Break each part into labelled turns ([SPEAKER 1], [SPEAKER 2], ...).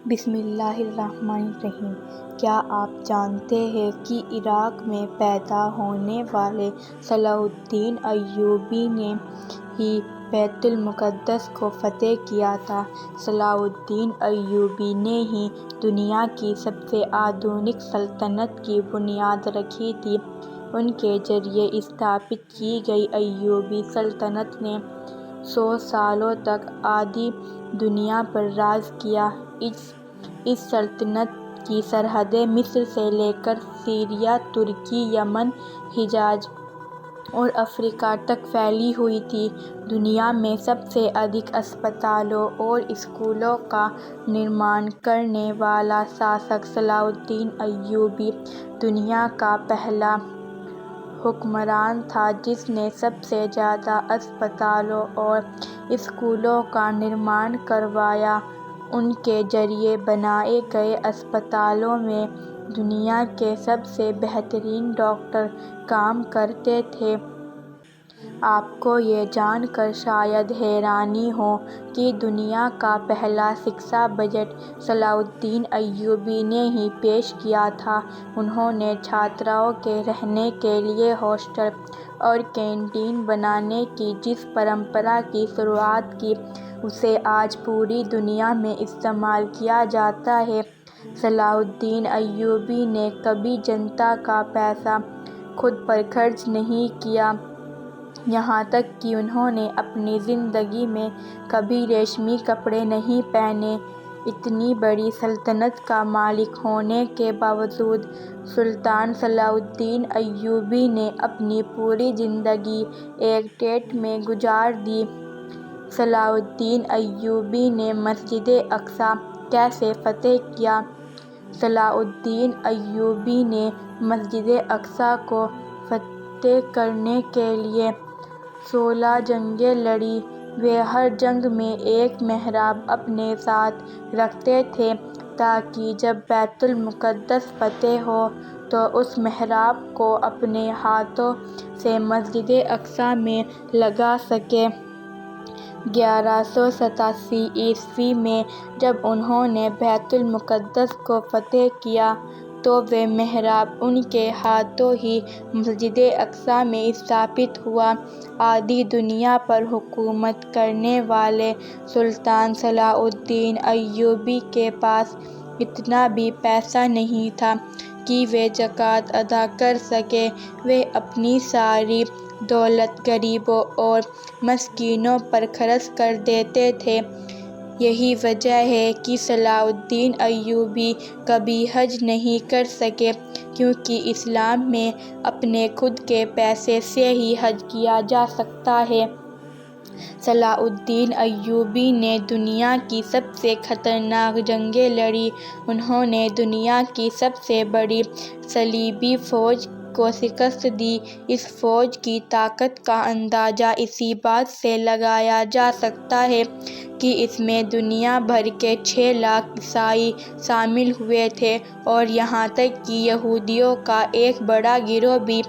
[SPEAKER 1] بسم اللہ الرحمن الرحیم۔ کیا آپ جانتے ہیں کہ عراق میں پیدا ہونے والے صلاح الدین ایوبی نے ہی بیت المقدس کو فتح کیا تھا۔ صلاح الدین ایوبی نے ہی دنیا کی سب سے آدھونک سلطنت کی بنیاد رکھی تھی۔ ان کے ذریعے استھاپت کی گئی ایوبی سلطنت نے 100 سالوں تک آدھی دنیا پر راج کیا۔ اس سلطنت کی سرحدیں مصر سے لے کر سیریا، ترکی، یمن، حجاز اور افریقہ تک پھیلی ہوئی تھیں۔ دنیا میں سب سے ادھک اسپتالوں اور اسکولوں کا نرمان کرنے والا شاسک صلاح الدین ایوبی دنیا کا پہلا حکمران تھا جس نے سب سے زیادہ اسپتالوں اور اسکولوں کا نرمان کروایا۔ ان کے ذریعے بنائے گئے اسپتالوں میں دنیا کے سب سے بہترین ڈاکٹر کام کرتے تھے۔ آپ کو یہ جان کر شاید حیرانی ہو کہ دنیا کا پہلا شکشا بجٹ صلاح الدین ایوبی نے ہی پیش کیا تھا۔ انہوں نے چھاتروں کے رہنے کے لیے ہاسٹل اور کینٹین بنانے کی جس پرمپرا کی شروعات کی اسے آج پوری دنیا میں استعمال کیا جاتا ہے۔ صلاح الدین ایوبی نے کبھی جنتا کا پیسہ خود پر خرچ نہیں کیا، یہاں تک کہ انہوں نے اپنی زندگی میں کبھی ریشمی کپڑے نہیں پہنے۔ اتنی بڑی سلطنت کا مالک ہونے کے باوجود سلطان صلاح الدین ایوبی نے اپنی پوری زندگی ایک ٹینٹ میں گزار دی۔ صلاح الدین ایوبی نے مسجد اقصیٰ کیسے فتح کیا؟ صلاح الدین ایوبی نے مسجد اقصیٰ کو فتح کرنے کے لیے 16 جنگیں لڑیں۔ وہ ہر جنگ میں ایک محراب اپنے ساتھ رکھتے تھے تاکہ جب بیت المقدس فتح ہو تو اس محراب کو اپنے ہاتھوں سے مسجد اقصیٰ میں لگا سکیں۔ 1187 میں جب انہوں نے بیت المقدس کو فتح کیا تو وہ محراب ان کے ہاتھوں ہی مسجد اقصیٰ میں استھاپت ہوا۔ آدھی دنیا پر حکومت کرنے والے سلطان صلاح الدین ایوبی کے پاس اتنا بھی پیسہ نہیں تھا کہ وہ زکوٰۃ ادا کر سکیں۔ وہ اپنی ساری دولت غریبوں اور مسکینوں پر خرچ کر دیتے تھے۔ یہی وجہ ہے کہ صلاح الدین ایوبی کبھی حج نہیں کر سکے، کیونکہ اسلام میں اپنے خود کے پیسے سے ہی حج کیا جا سکتا ہے۔ صلاح الدین ایوبی نے دنیا کی سب سے خطرناک جنگیں لڑیں۔ انہوں نے دنیا کی سب سے بڑی صلیبی فوج کو شکست دی۔ اس فوج کی طاقت کا اندازہ اسی بات سے لگایا جا سکتا ہے کہ اس میں دنیا بھر کے 6 لاکھ عیسائی شامل ہوئے تھے اور یہاں تک کہ یہودیوں کا ایک بڑا گروہ بھی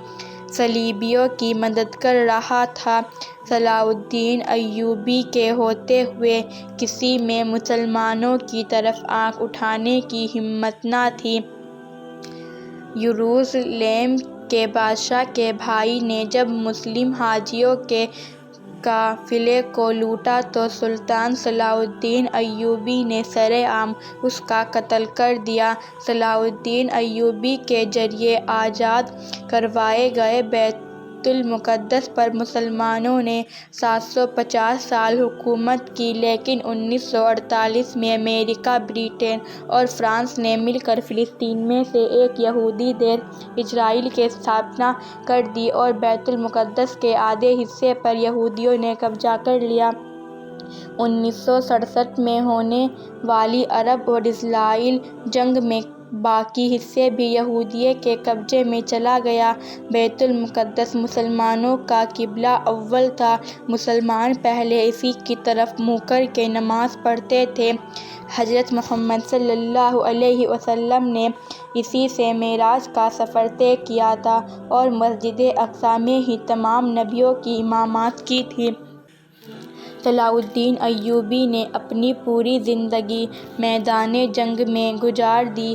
[SPEAKER 1] صلیبیوں کی مدد کر رہا تھا۔ صلاح الدین ایوبی کے ہوتے ہوئے کسی میں مسلمانوں کی طرف آنکھ اٹھانے کی ہمت نہ تھی۔ یروشلم کے بادشاہ کے بھائی نے جب مسلم حاجیوں کے قافلے کو لوٹا تو سلطان صلاح الدین ایوبی نے سرعام اس کا قتل کر دیا۔ صلاح الدین ایوبی کے ذریعے آزاد کروائے گئے بیت المقدس پر مسلمانوں نے 750 سال حکومت کی، لیکن 1948 میں امریکہ، برطانیہ اور فرانس نے مل کر فلسطین میں سے ایک یہودی دیر اسرائیل کی استھاپنا کر دی اور بیت المقدس کے آدھے حصے پر یہودیوں نے قبضہ کر لیا۔ 1967 میں ہونے والی عرب اور اسرائیل جنگ میں باقی حصہ بھی یہودیوں کے قبضے میں چلا گیا۔ بیت المقدس مسلمانوں کا قبلہ اول تھا۔ مسلمان پہلے اسی کی طرف منہ کر کے نماز پڑھتے تھے۔ حضرت محمد صلی اللہ علیہ وسلم نے اسی سے معراج کا سفر طے کیا تھا اور مسجد اقصیٰ میں ہی تمام نبیوں کی امامت کی تھی۔ صلاح الدین ایوبی نے اپنی پوری زندگی میدان جنگ میں گزار دی۔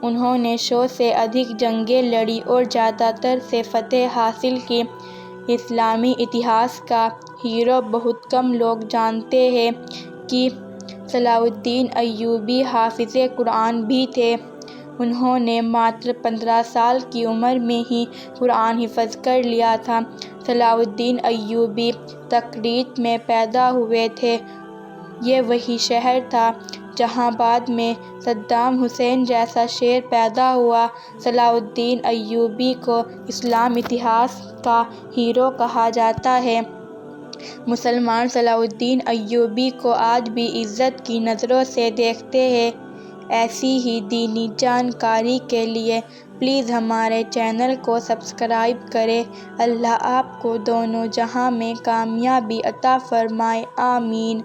[SPEAKER 1] انہوں نے 100 سے زیادہ جنگیں لڑیں اور زیادہ تر سے فتح حاصل کی۔ اسلامی اتہاس کا ہیرو بہت کم لوگ جانتے ہیں کہ صلاح الدین ایوبی حافظ قرآن بھی تھے۔ انہوں نے ماتر 15 سال کی عمر میں ہی قرآن حفظ کر لیا تھا۔ صلاح الدین ایوبی تکریت میں پیدا ہوئے تھے۔ یہ وہی شہر تھا جہاں بعد میں صدام حسین جیسا شیر پیدا ہوا۔ صلاح الدین ایوبی کو اسلامی اتہاس کا ہیرو کہا جاتا ہے۔ مسلمان صلاح الدین ایوبی کو آج بھی عزت کی نظروں سے دیکھتے ہیں۔ ایسی ہی دینی جانکاری کے لیے پلیز ہمارے چینل کو سبسکرائب کریں۔ اللہ آپ کو دونوں جہاں میں کامیابی عطا فرمائے، آمین۔